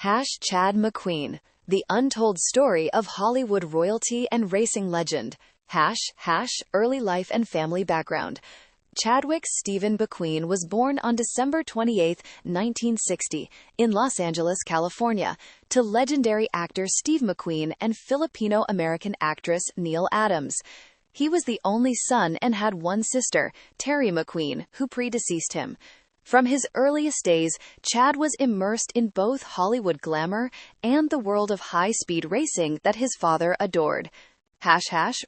Chad McQueen, the untold story of Hollywood royalty and racing legend. Early life and family background. Chadwick Steven McQueen was born on December 28, 1960, in Los Angeles, California, to legendary actor Steve McQueen and Filipino-American actress Neil Adams. He was the only son and had one sister, Terry McQueen, who predeceased him. From his earliest days, Chad was immersed in both Hollywood glamour and the world of high-speed racing that his father adored.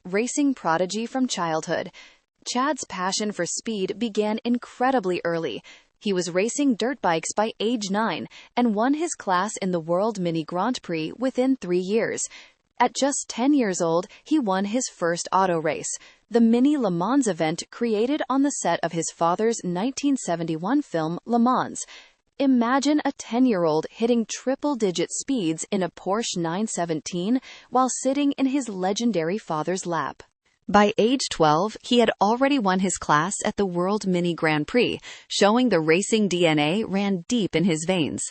Racing prodigy from childhood. Chad's passion for speed began incredibly early. He was racing dirt bikes by age 9 and won his class in the World Mini Grand Prix within 3 years. At just 10 years old, he won his first auto race, the Mini Le Mans event created on the set of his father's 1971 film Le Mans. Imagine a 10-year-old hitting triple-digit speeds in a Porsche 917 while sitting in his legendary father's lap. By age 12, he had already won his class at the World Mini Grand Prix, showing the racing DNA ran deep in his veins.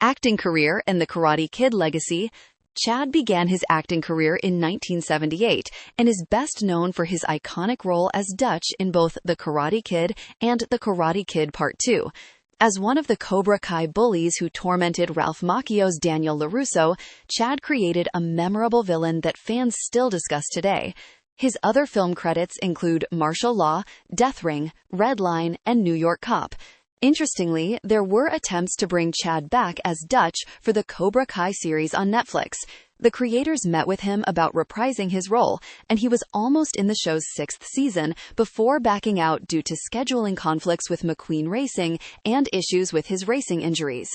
Acting career and the Karate Kid legacy. Chad began his acting career in 1978 and is best known for his iconic role as Dutch in both The Karate Kid and The Karate Kid Part 2. As one of the Cobra Kai bullies who tormented Ralph Macchio's Daniel LaRusso, Chad created a memorable villain that fans still discuss today. His other film credits include Martial Law, Death Ring, Red Line, and New York Cop. Interestingly, there were attempts to bring Chad back as Dutch for the Cobra Kai series on Netflix. The creators met with him about reprising his role, and he was almost in the show's 6th season before backing out due to scheduling conflicts with McQueen Racing and issues with his racing injuries.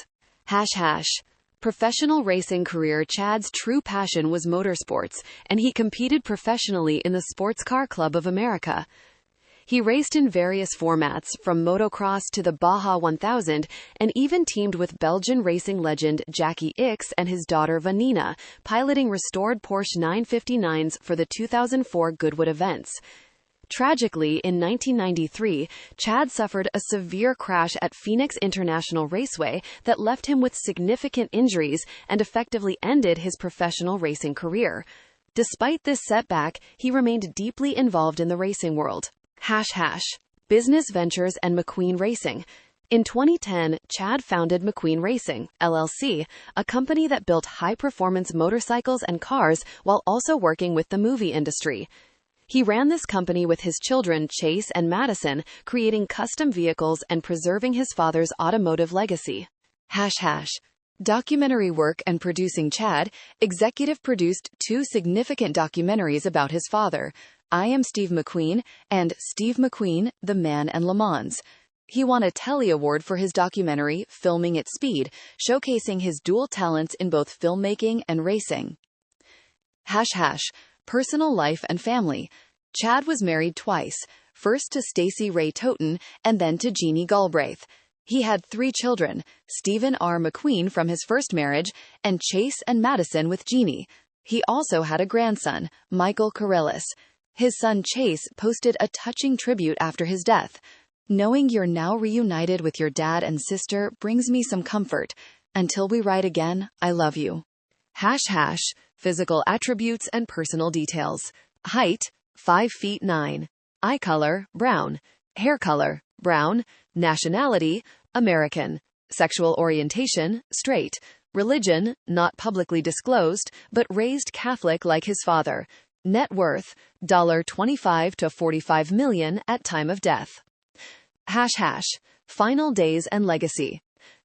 Professional racing career. Chad's true passion was motorsports, and he competed professionally in the Sports Car Club of America. He raced in various formats, from motocross to the Baja 1000, and even teamed with Belgian racing legend Jackie Ickx and his daughter Vanina, piloting restored Porsche 959s for the 2004 Goodwood events. Tragically, in 1993, Chad suffered a severe crash at Phoenix International Raceway that left him with significant injuries and effectively ended his professional racing career. Despite this setback, he remained deeply involved in the racing world. Business ventures and McQueen Racing. In 2010, Chad founded McQueen Racing, LLC, a company that built high-performance motorcycles and cars while also working with the movie industry. He ran this company with his children Chase and Madison, creating custom vehicles and preserving his father's automotive legacy. Documentary work and producing. Chad executive produced 2 significant documentaries about his father, I Am Steve McQueen and Steve McQueen, The Man and Le Mans. He won a Telly Award for his documentary, Filming at Speed, showcasing his dual talents in both filmmaking and racing. Personal life and family. Chad was married twice, first to Stacey Ray Toten and then to Jeannie Galbraith. He had 3 children, Stephen R. McQueen from his first marriage, and Chase and Madison with Jeannie. He also had a grandson, Michael Carrillis. His son Chase posted a touching tribute after his death. Knowing you're now reunited with your dad and sister brings me some comfort. Until we ride again, I love you. Physical attributes and personal details. Height, 5 feet 9. Eye color, brown. Hair color, brown. Nationality, American. Sexual orientation, straight. Religion, not publicly disclosed, but raised Catholic like his father. Net worth, $25 to $45 million at time of death. Final days and legacy.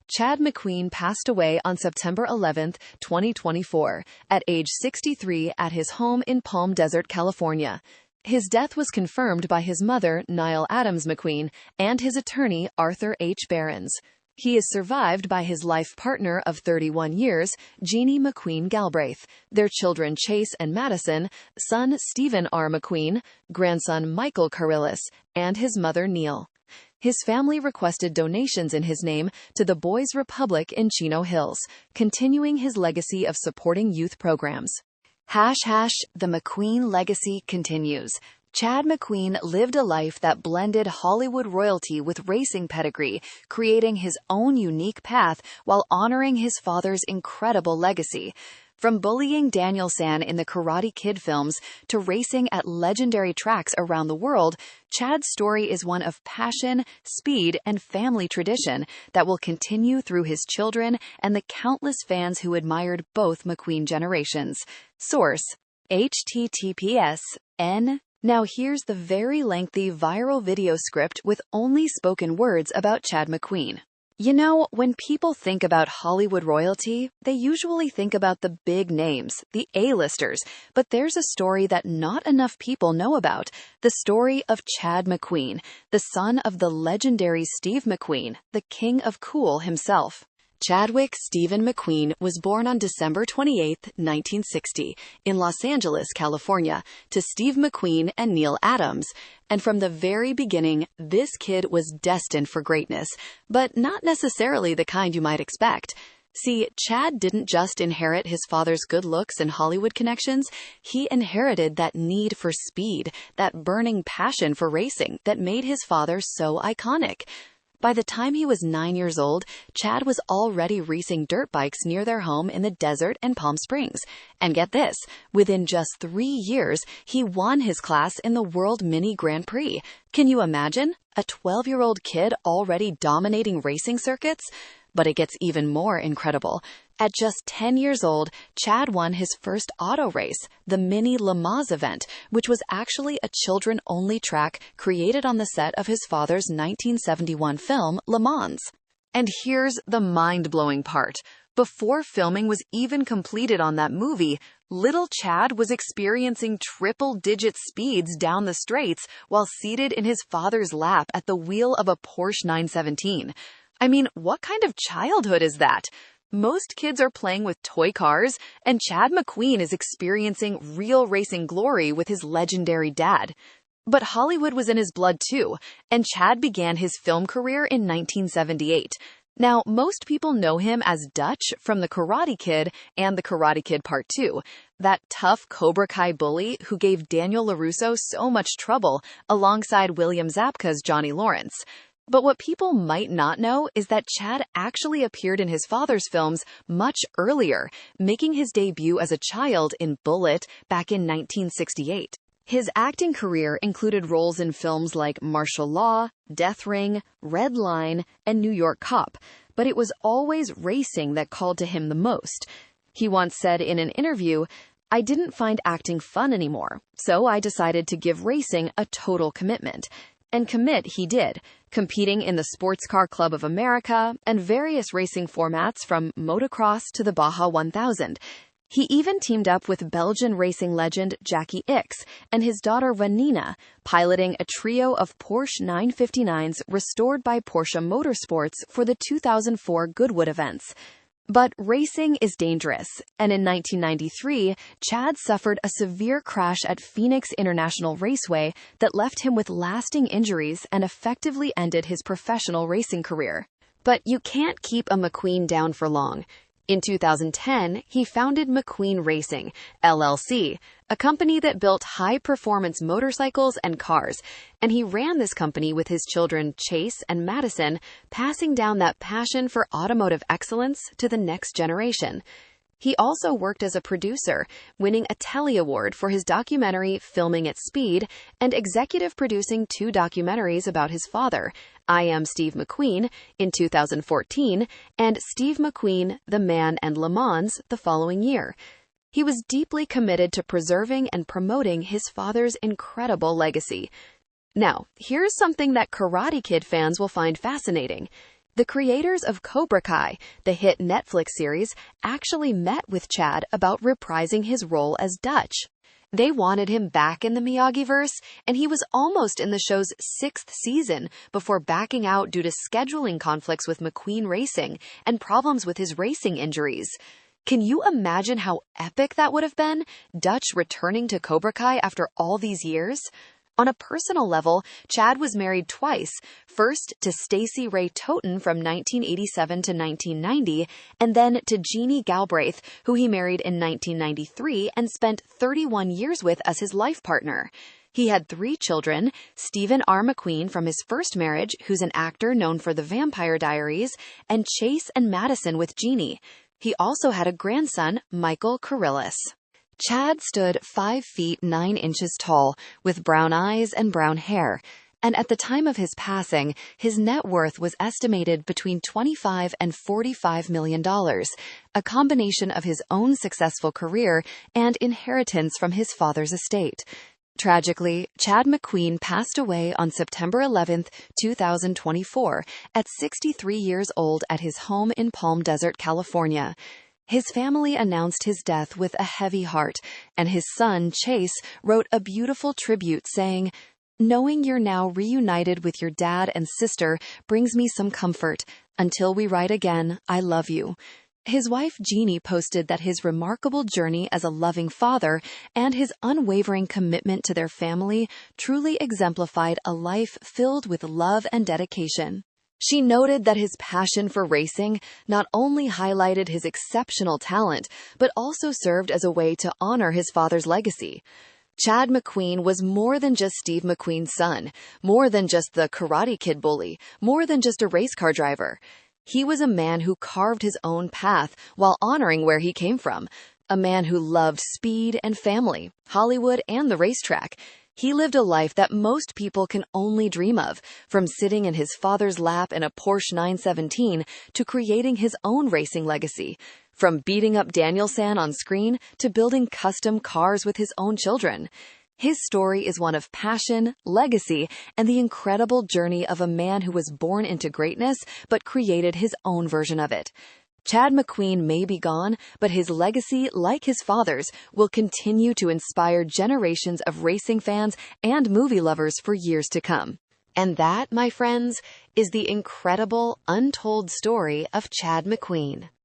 Chad McQueen passed away on September 11, 2024, at age 63 at his home in Palm Desert, California. His death was confirmed by his mother, Neil Adams McQueen, and his attorney, Arthur H. Behrens. He is survived by his life partner of 31 years, Jeannie McQueen Galbraith, their children Chase and Madison, son Stephen R. McQueen, grandson Michael Carrillis, and his mother Neil. His family requested donations in his name to the Boys Republic in Chino Hills, continuing his legacy of supporting youth programs. The McQueen legacy continues. Chad McQueen lived a life that blended Hollywood royalty with racing pedigree, creating his own unique path while honoring his father's incredible legacy. From bullying Daniel San in the Karate Kid films to racing at legendary tracks around the world, Chad's story is one of passion, speed, and family tradition that will continue through his children and the countless fans who admired both McQueen generations. Source: https://n. Now here's the very lengthy viral video script with only spoken words about Chad McQueen. You know, when people think about Hollywood royalty, they usually think about the big names, the A-listers, but there's a story that not enough people know about, the story of Chad McQueen, the son of the legendary Steve McQueen, the king of cool himself. Chadwick Steven McQueen was born on December 28, 1960, in Los Angeles, California, to Steve McQueen and Neil Adams. And from the very beginning, this kid was destined for greatness, but not necessarily the kind you might expect. See, Chad didn't just inherit his father's good looks and Hollywood connections, he inherited that need for speed, that burning passion for racing that made his father so iconic. By the time he was 9 years old, Chad was already racing dirt bikes near their home in the desert and Palm Springs. And get this, within just 3 years, he won his class in the World Mini Grand Prix. Can you imagine? A 12-year-old kid already dominating racing circuits? But it gets even more incredible. At just 10 years old, Chad won his first auto race, the Mini Le Mans event, which was actually a children-only track created on the set of his father's 1971 film, Le Mans. And here's the mind-blowing part. Before filming was even completed on that movie, little Chad was experiencing triple-digit speeds down the straights while seated in his father's lap at the wheel of a Porsche 917. I mean, what kind of childhood is that? Most kids are playing with toy cars, and Chad McQueen is experiencing real racing glory with his legendary dad. But Hollywood was in his blood too, and Chad began his film career in 1978. Now, most people know him as Dutch from The Karate Kid and The Karate Kid Part 2, that tough Cobra Kai bully who gave Daniel LaRusso so much trouble alongside William Zabka's Johnny Lawrence. But what people might not know is that Chad actually appeared in his father's films much earlier, making his debut as a child in Bullet back in 1968. His acting career included roles in films like Martial Law, Death Ring, Red Line, and New York Cop, but it was always racing that called to him the most. He once said in an interview, "I didn't find acting fun anymore, so I decided to give racing a total commitment." And commit he did, competing in the Sports Car Club of America and various racing formats from motocross to the Baja 1000. He even teamed up with Belgian racing legend Jackie Ickx and his daughter Vanina, piloting a trio of Porsche 959s restored by Porsche Motorsports for the 2004 Goodwood events. But racing is dangerous, and in 1993, Chad suffered a severe crash at Phoenix International Raceway that left him with lasting injuries and effectively ended his professional racing career. But you can't keep a McQueen down for long. In 2010, he founded McQueen Racing, LLC, a company that built high-performance motorcycles and cars, and he ran this company with his children Chase and Madison, passing down that passion for automotive excellence to the next generation. He also worked as a producer, winning a Telly Award for his documentary Filming at Speed and executive producing 2 documentaries about his father, I Am Steve McQueen, in 2014, and Steve McQueen, The Man and Le Mans, the following year. He was deeply committed to preserving and promoting his father's incredible legacy. Now, here's something that Karate Kid fans will find fascinating. The creators of Cobra Kai, the hit Netflix series, actually met with Chad about reprising his role as Dutch. They wanted him back in the Miyagi-verse, and he was almost in the show's 6th season before backing out due to scheduling conflicts with McQueen Racing and problems with his racing injuries. Can you imagine how epic that would have been, Dutch returning to Cobra Kai after all these years? On a personal level, Chad was married twice, first to Stacey Ray Toten from 1987 to 1990, and then to Jeannie Galbraith, who he married in 1993 and spent 31 years with as his life partner. He had 3 children: Stephen R. McQueen from his first marriage, who's an actor known for The Vampire Diaries, and Chase and Madison with Jeannie. He also had a grandson, Michael Carrillis. Chad stood 5 feet 9 inches tall, with brown eyes and brown hair, and at the time of his passing, his net worth was estimated between $25 and $45 million, a combination of his own successful career and inheritance from his father's estate. Tragically, Chad McQueen passed away on September 11, 2024, at 63 years old at his home in Palm Desert, California. His family announced his death with a heavy heart, and his son, Chase, wrote a beautiful tribute saying, "Knowing you're now reunited with your dad and sister brings me some comfort. Until we write again, I love you." His wife Jeannie posted that his remarkable journey as a loving father and his unwavering commitment to their family truly exemplified a life filled with love and dedication. She noted that his passion for racing not only highlighted his exceptional talent, but also served as a way to honor his father's legacy. Chad McQueen was more than just Steve McQueen's son, more than just the Karate Kid bully, more than just a race car driver. He was a man who carved his own path while honoring where he came from, a man who loved speed and family, Hollywood and the racetrack. He lived a life that most people can only dream of, from sitting in his father's lap in a Porsche 917 to creating his own racing legacy, from beating up Danielson on screen to building custom cars with his own children. His story is one of passion, legacy, and the incredible journey of a man who was born into greatness but created his own version of it. Chad McQueen may be gone, but his legacy, like his father's, will continue to inspire generations of racing fans and movie lovers for years to come. And that, my friends, is the incredible, untold story of Chad McQueen.